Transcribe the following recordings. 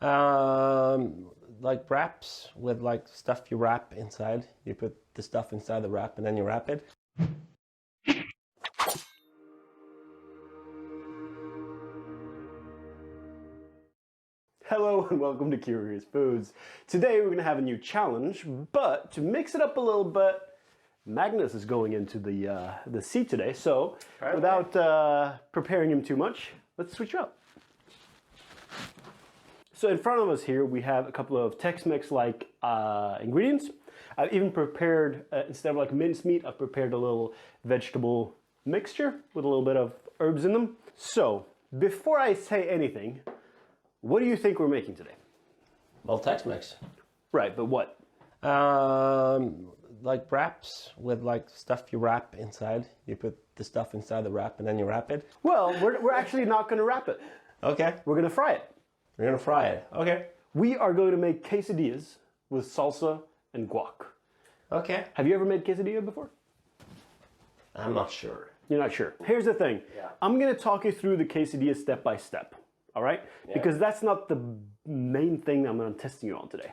Like wraps with like stuff you wrap inside. You put the stuff inside the wrap and then you wrap it. Hello and welcome to Curious Foods. Today we're going to have a new challenge, but to mix it up a little bit, Magnus is going into the sea today, so without preparing him too much, let's switch up. So in front of us here we have a couple of Tex-Mex like ingredients. I've even prepared, instead of like minced meat, I've prepared a little vegetable mixture with a little bit of herbs in them. So before I say anything, what do you think we're making today? Well, Tex-Mex. Right, but what? Like wraps with like stuff you wrap inside. You put the stuff inside the wrap and then you wrap it. Well, we're actually not going to wrap it. Okay. We're going to fry it. We're gonna fry it. Okay. We are going to make quesadillas with salsa and guac. Okay. Have you ever made quesadilla before? I'm not sure. You're not sure. Here's the thing. Yeah. I'm going to talk you through the quesadilla step by step. All right? Yeah. Because that's not the main thing I'm going to test you on today.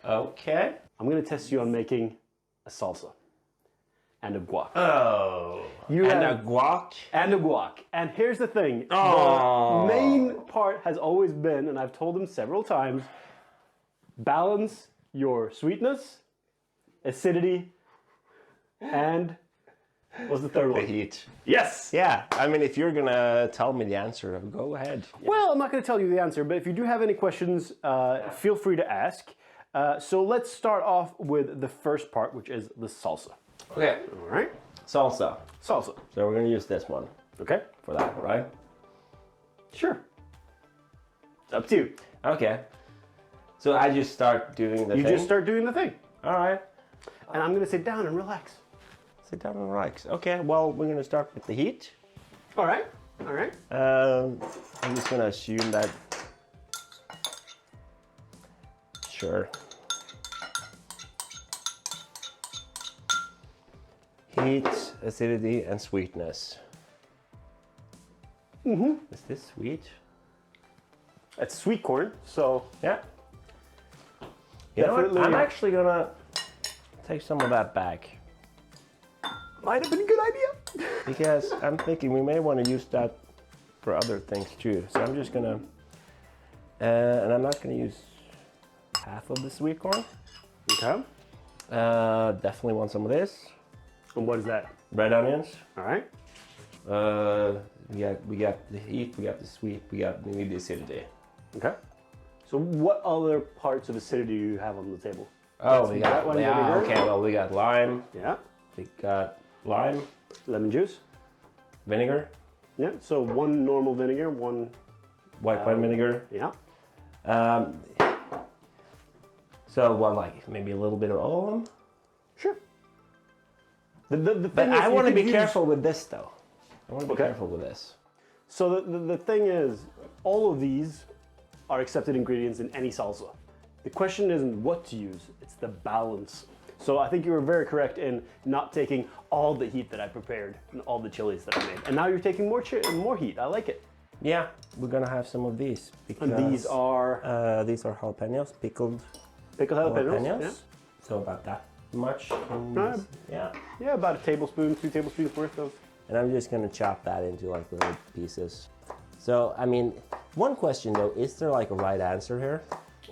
Okay. I'm going to test you on making a salsa and a guac. Oh. A guac? And a guac. And here's the thing. Oh. The main part has always been, and I've told them several times, balance your sweetness, acidity, and what's the third one? The heat. Yes! Yeah, I mean, if you're gonna tell me the answer, go ahead. Well, I'm not going to tell you the answer, but if you do have any questions, feel free to ask. So let's start off with the first part, which is the salsa. Okay. All right? Salsa. Salsa. So we're gonna use this one. Okay. For that, right? Sure. It's up to you. Okay. So I just start doing the thing? You just start doing the thing. All right. And I'm going to sit down and relax. Sit down and relax. Okay, well, we're gonna start with the heat. All right. All right. I'm just gonna assume that... Sure. Heat, acidity, and sweetness. Mm-hmm. Is this sweet? It's sweet corn, so... Yeah. You know what? I'm actually gonna take some of that back. Might have been a good idea. Because I'm thinking we may want to use that for other things too. So I'm just gonna... and I'm not gonna use half of the sweet corn. Okay. Definitely want some of this. And what is that? Red onions. All right. We got the heat, we got the sweet, we need the acidity. Okay. So what other parts of acidity do you have on the table? Oh, we got okay. Well, we got lime. Yeah. We got lime. Lemon juice. Vinegar. Yeah. So one normal vinegar, one white wine vinegar. Yeah. So what, like maybe a little bit of all of them? Sure. The but thing is, I want to be careful with this though. I want to be careful with this. So the thing is, all of these are accepted ingredients in any salsa. The question isn't what to use, it's the balance. So I think you were very correct in not taking all the heat that I prepared and all the chilies that I made. And now you're taking more heat. I like it. Yeah, we're gonna have some of these. Because, and these are jalapenos, pickled jalapenos. Yeah. So about that much. Yeah. Yeah, about a tablespoon, 2 tablespoons worth of. And I'm just gonna chop that into like little pieces. So, I mean, one question though, is there like a right answer here?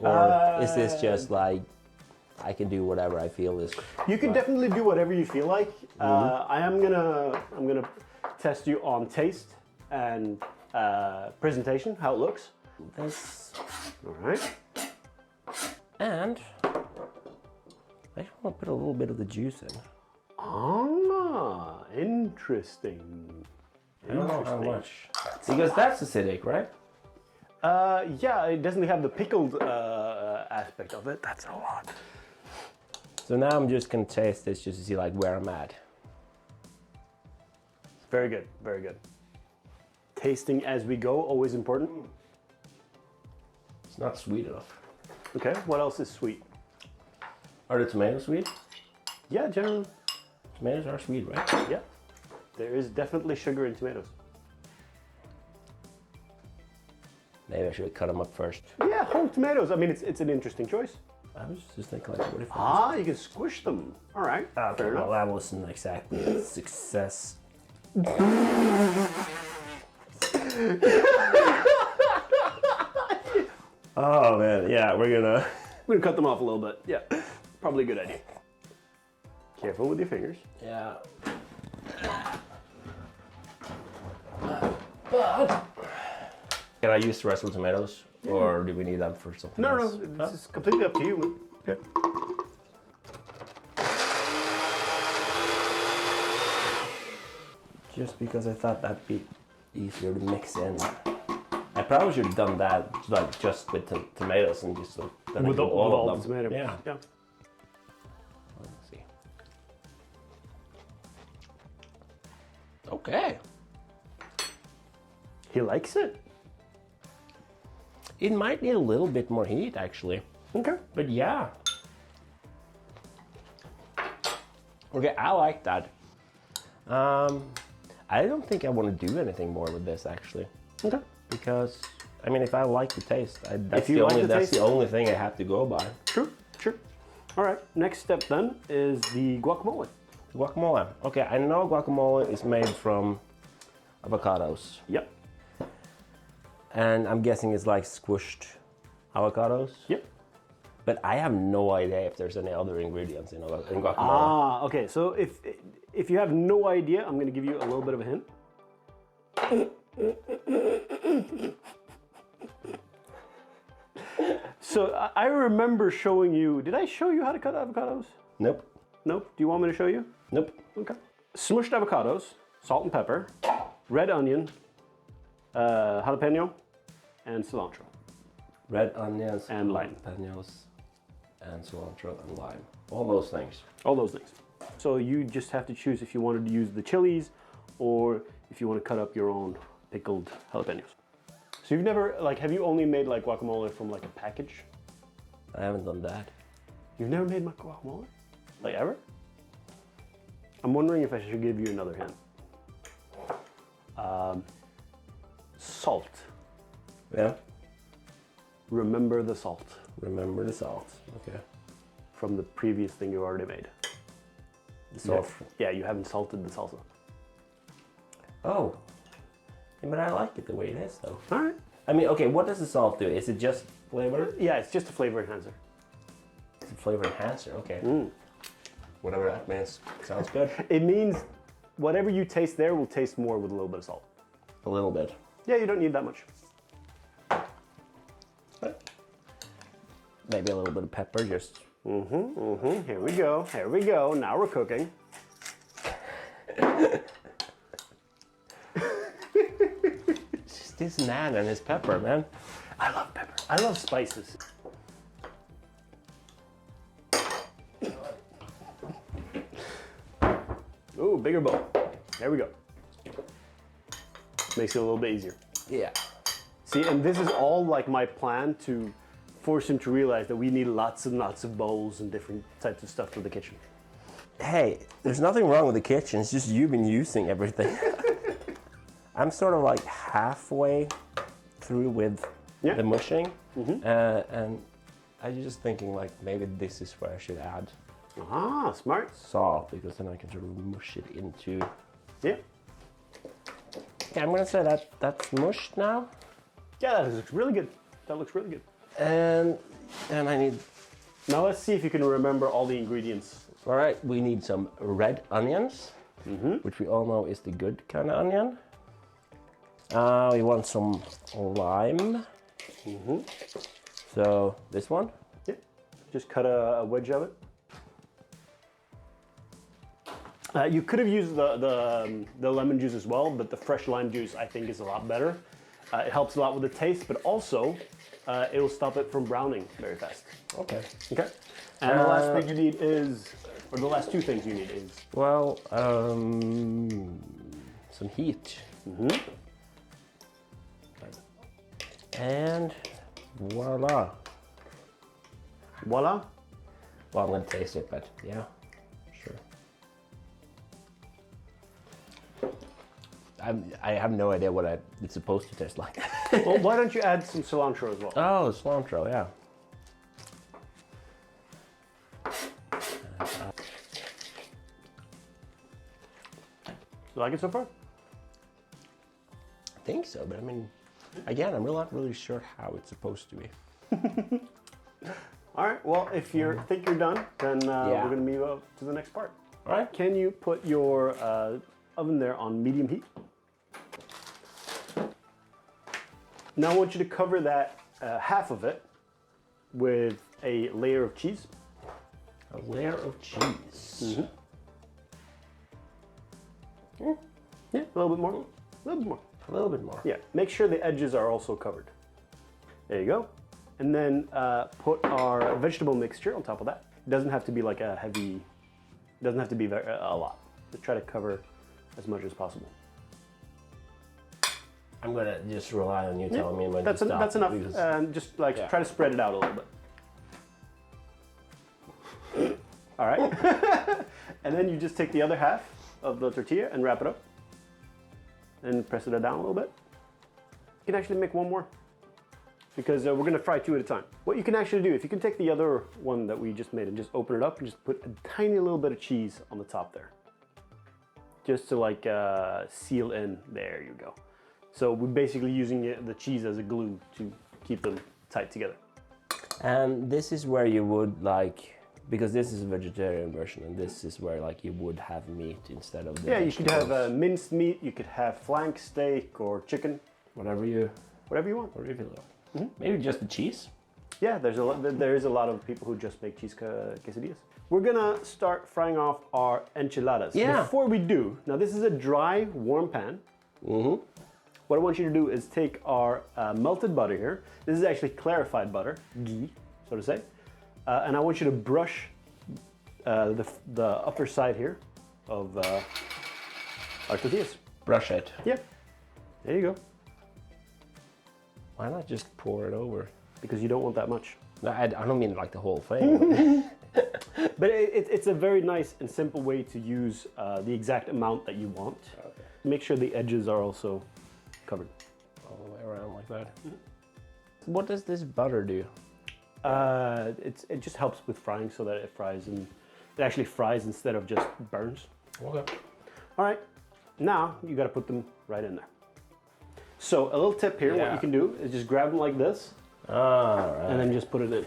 Or is this just like, I can do whatever I feel is... You can definitely do whatever you feel like. I'm gonna test you on taste and presentation, how it looks. This. All right. And I just want to put a little bit of the juice in. Ah, interesting. I don't know how much. Because that's acidic, right? Yeah, it doesn't have the pickled aspect of it. That's a lot. So now I'm just gonna taste this just to see like where I'm at. Very good, very good. Tasting as we go, always important. It's not sweet enough. Okay, what else is sweet? Are the tomatoes sweet? Yeah, generally. Tomatoes are sweet, right? Yeah. There is definitely sugar in tomatoes. Maybe I should cut them up first. Yeah, whole tomatoes. I mean, it's an interesting choice. I was just thinking, like, what if You can squish them. All right. Okay, well, that wasn't exactly a success. Oh man, yeah, we're gonna cut them off a little bit. Yeah, probably a good idea. Careful with your fingers. Yeah. Can I use the rest of the tomatoes, or do we need them for something else? No, this is completely up to you, man. Okay. Just because I thought that'd be easier to mix in. I probably should have done that like just with the tomatoes and just then With all the tomatoes. Yeah. Yeah. Let's see. Okay. He likes it. It might need a little bit more heat actually. Okay. But yeah. Okay, I like that. I don't think I want to do anything more with this actually. Okay. Because I mean, if I like the taste, that's the only thing I have to go by. True. All right. Next step then is the guacamole. Guacamole. Okay, I know guacamole is made from avocados. Yep. And I'm guessing it's like squished avocados. Yep. But I have no idea if there's any other ingredients in guacamole. Okay. So if you have no idea, I'm going to give you a little bit of a hint. So I remember showing you. Did I show you how to cut avocados? Nope. Nope. Do you want me to show you? Nope. Okay. Smushed avocados, salt and pepper, red onion, jalapeno, and cilantro. Red onions and lime. Jalapenos and cilantro and lime. All those things. All those things. So you just have to choose if you wanted to use the chilies or if you want to cut up your own pickled jalapenos. So you've never, like, have you only made like guacamole from like a package? I haven't done that. You've never made guacamole? Like ever? I'm wondering if I should give you another hint. Salt. Yeah. Remember the salt Remember the salt. Okay. from the previous thing you already made. The salt. Yeah, you haven't salted the salsa. Oh. Yeah, but I like it the way it is though. All right. I mean, okay, what does the salt do? Is it just flavor? Yeah, it's just a flavor enhancer. It's a flavor enhancer, okay. Mm. Whatever that means. Sounds good. It means whatever you taste there will taste more with a little bit of salt. A little bit. Yeah, you don't need that much. Maybe a little bit of pepper, just. Here we go. Here we go. Now we're cooking. It's just this man and his pepper, man. I love pepper. I love spices. Ooh, bigger bowl. There we go. Makes it a little bit easier. Yeah. See, and this is all like my plan to force him to realize that we need lots and lots of bowls and different types of stuff for the kitchen. Hey, there's nothing wrong with the kitchen. It's just you've been using everything. I'm sort of like halfway through with the mushing. And I was just thinking like maybe this is where I should add Ah, smart. salt because then I can sort of mush it into. Yeah. Okay, I'm gonna say that that's mushed now. Yeah, that looks really good. That looks really good. And then I need. Now let's see if you can remember all the ingredients. All right, we need some red onions, which we all know is the good kind of onion. We want some lime. So this one. Yeah. Just cut a wedge of it. You could have used the lemon juice as well, but the fresh lime juice I think is a lot better. It helps a lot with the taste, but also it will stop it from browning very fast. Okay. Okay. And the last thing you need is, or the last two things you need is. Well, some heat. And voila. Voila. Well, I'm gonna taste it, but yeah, sure. I have no idea what it's supposed to taste like. Well, why don't you add some cilantro as well? Oh, cilantro, yeah. You like it so far? I think so, but I mean, again, I'm not really sure how it's supposed to be. All right, well, if you think you're done, then we're gonna move up to the next part. All right. Can you put your oven there on medium heat? Now I want you to cover that half of it with a layer of cheese. A layer of cheese. Yeah, a little bit more. A little bit more. A little bit more. Yeah, make sure the edges are also covered. There you go. And then put our vegetable mixture on top of that. It doesn't have to be like a heavy, it doesn't have to be a lot. Just try to cover as much as possible. I'm gonna just rely on you telling me when to stop. That's enough. Just like try to spread it out a little bit. All right. And then you just take the other half of the tortilla and wrap it up. And press it down a little bit. You can actually make one more, because we're gonna fry 2 at a time. What you can actually do, if you can take the other one that we just made and just open it up and just put a tiny little bit of cheese on the top there. Just to like seal in, there you go. So we're basically using the cheese as a glue to keep them tight together. And this is where you would like, because this is a vegetarian version, and this is where like you would have meat instead of the you could have minced meat, you could have flank steak or chicken. whatever you want. Whatever you feel like. Maybe just the cheese. Yeah, there is a lot of people who just make cheese quesadillas. We're gonna start frying off our enchiladas. Yeah. Before we do, now this is a dry, warm pan. What I want you to do is take our melted butter here. This is actually clarified butter, ghee, so to say. And I want you to brush the upper side here of our tortillas. Brush it. Yeah, there you go. Why not just pour it over? Because you don't want that much. No, I don't mean like the whole thing. But it's a very nice and simple way to use the exact amount that you want. Okay. Make sure the edges are also covered. All the way around like that. What does this butter do? It just helps with frying so that it fries, and it actually fries instead of just burns. Okay. All right, now you got to put them right in there. So a little tip here, what you can do is just grab them like this, All right. and then just put it in.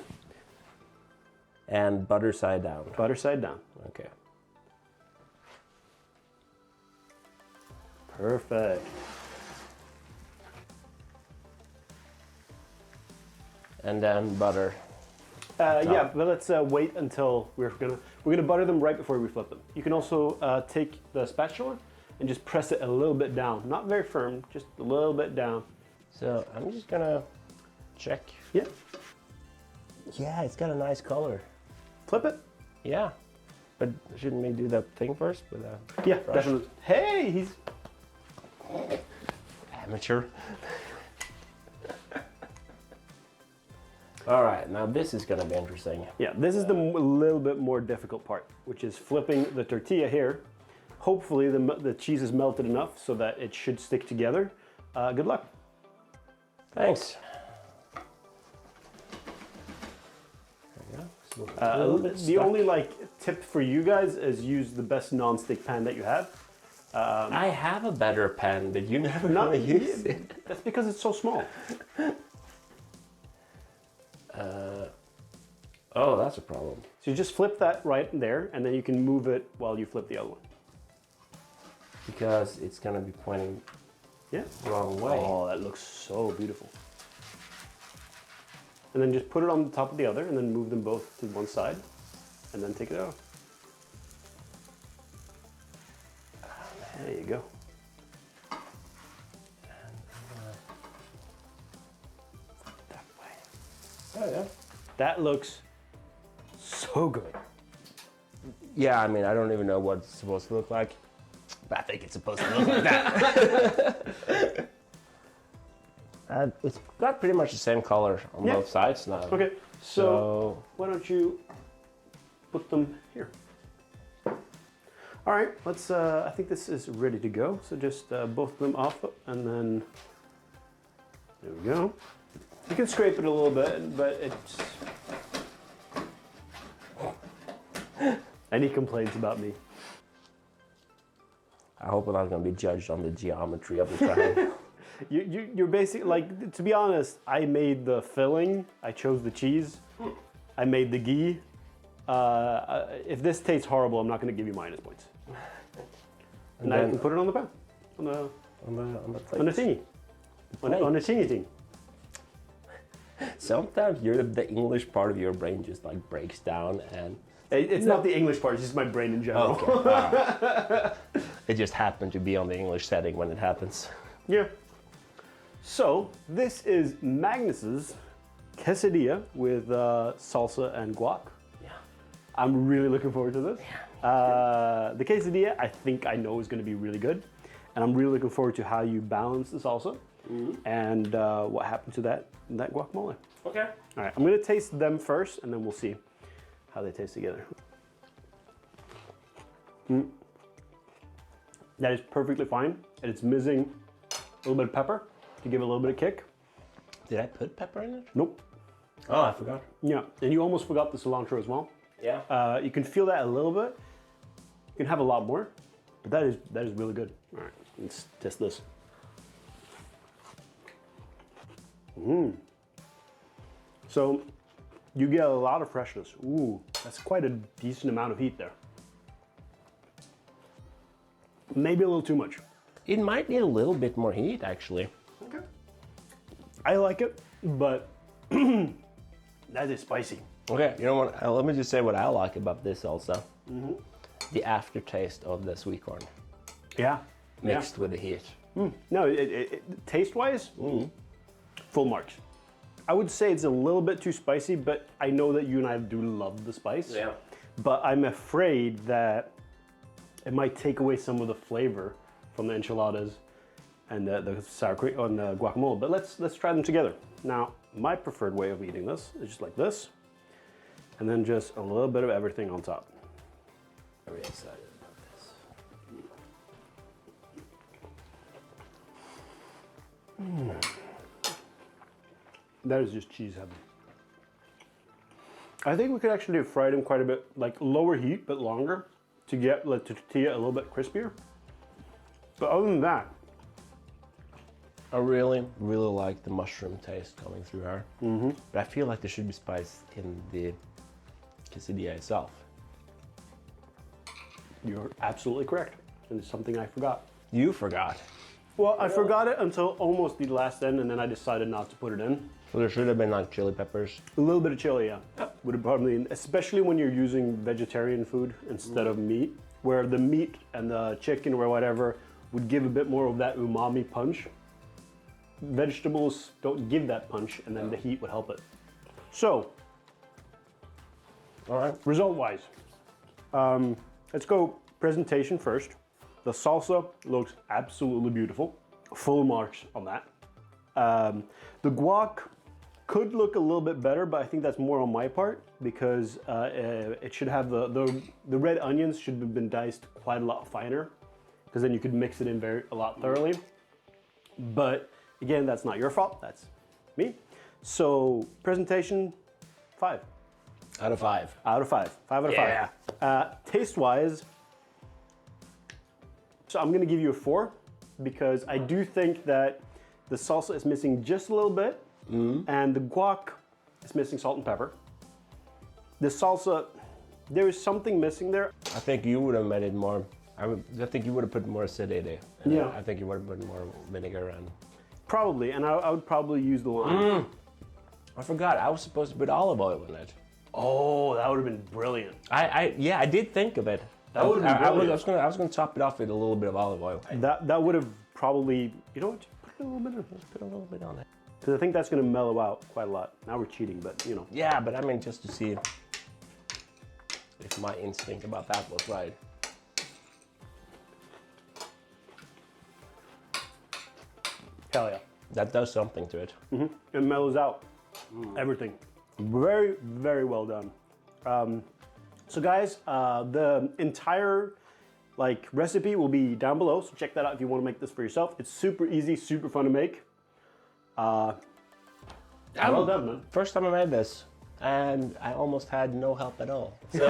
And butter side down. Butter side down. Okay. Perfect. And then butter. Yeah, but let's wait until we're gonna butter them right before we flip them. You can also take the spatula and just press it a little bit down. Not very firm, just a little bit down. So I'm just gonna check. Yeah. Yeah, it's got a nice color. Flip it. Yeah. But shouldn't we do that thing first with a Yeah, brush? definitely. Hey, he's Amateur. All right, now this is gonna be interesting. yeah. This is the little bit more difficult part, which is flipping the tortilla here. Hopefully the cheese is melted enough so that it should stick together. Good luck. Thanks. The only like tip for you guys is use the best non-stick pan that you have. I have a better pan, but you never Not want to use it. That's because it's so small. Oh, that's a problem. So you just flip that right there, and then you can move it while you flip the other one. Because it's gonna be pointing Yeah. the wrong way. Oh, that looks so beautiful. And then just put it on the top of the other, and then move them both to one side, and then take it out. There you go. That way. Oh yeah. That looks so good. Yeah, I mean, I don't even know what it's supposed to look like, but I think it's supposed to look like that. It's got pretty much the same color on both sides now. Okay, so why don't you put them here? All right, let's, I think this is ready to go. So just both of them off and then, there we go. You can scrape it a little bit, but it's, any complaints about me? I hope I'm not going to be judged on the geometry of the triangle. You're basically, like, to be honest, I made the filling, I chose the cheese, I made the ghee. If this tastes horrible, I'm not going to give you minus points. And now you can put it on the pan, on the thingy, on the thingy thing. Sometimes the English part of your brain just like breaks down and... It's not the English part, it's just my brain in general. Okay. Right. It just happened to be on the English setting when it happens. Yeah. So, this is Magnus's quesadilla with salsa and guac. Yeah. I'm really looking forward to this. Yeah. The quesadilla, I think I know is going to be really good. And I'm really looking forward to how you balance the salsa and what happened to that guacamole. Okay. All right, I'm going to taste them first and then we'll see how they taste together. That is perfectly fine. And it's missing a little bit of pepper to give it a little bit of kick. Did I put pepper in it? Nope. Oh, I forgot. Yeah, and you almost forgot the cilantro as well. Yeah. You can feel that a little bit. You can have a lot more, but that is really good. All right, let's test this. So you get a lot of freshness. Ooh, that's quite a decent amount of heat there. Maybe a little too much. It might need a little bit more heat, actually. Okay. I like it, but that is spicy. Okay, you know what? Let me just say what I like about this also. The aftertaste of the sweet corn Yeah. mixed with the heat. No, taste-wise, full marks. I would say it's a little bit too spicy, but I know that you and I do love the spice. Yeah. But I'm afraid that it might take away some of the flavor from the enchiladas and the sour cream and the guacamole. But let's try them together. Now, my preferred way of eating this is just like this, and then just a little bit of everything on top. Very excited about this. That is just cheese heaven. I think we could actually fry them quite a bit, like lower heat, but longer, to get the tortilla a little bit crispier. But other than that, I really, really like the mushroom taste coming through here. But I feel like there should be spice in the quesadilla itself. you're absolutely correct. And it's something I forgot. You forgot. Well, I forgot it until almost the last end, and then I decided not to put it in. So there should have been like chili peppers. A little bit of chili, yeah. Would have probably, especially when you're using vegetarian food instead of meat, where the meat and the chicken or whatever would give a bit more of that umami punch. Vegetables don't give that punch, and then the heat would help it. So, All right. result-wise, let's go presentation first. The salsa looks absolutely beautiful. Full marks on that. The guac could look a little bit better, but I think that's more on my part because it should have the red onions should have been diced quite a lot finer, because then you could mix it in a lot thoroughly. But again, that's not your fault, that's me. So presentation, 5. Out of 5. Out of 5. 5 out of 5. Taste-wise, so I'm gonna give you a 4 because I do think that the salsa is missing just a little bit and the guac is missing salt and pepper. The salsa, there is something missing there. I think you would have made it more. I think you would have put more acidity. And Yeah. I think you would have put more vinegar and. Probably, and I would probably use the lime. I forgot. I was supposed to put olive oil in it. Oh, that would have been brilliant. I did think of it. That would have been I brilliant. was gonna top it off with a little bit of olive oil. That would have probably, you know what, put a little bit of it. Put a little bit on it. Because I think that's gonna mellow out quite a lot. Now we're cheating, but you know. Yeah, but I mean just to see if my instinct about that was right. Hell yeah. That does something to it. It mellows out everything. Very, very well done. So guys, the entire like recipe will be down below, so check that out if you want to make this for yourself. It's super easy, super fun to make. Well done, man. First time I made this, and I almost had no help at all. So.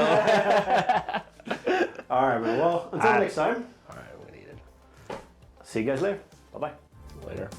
All right, man. Well, until next time. All right, I'm gonna eat it. See you guys later. Bye-bye. Later.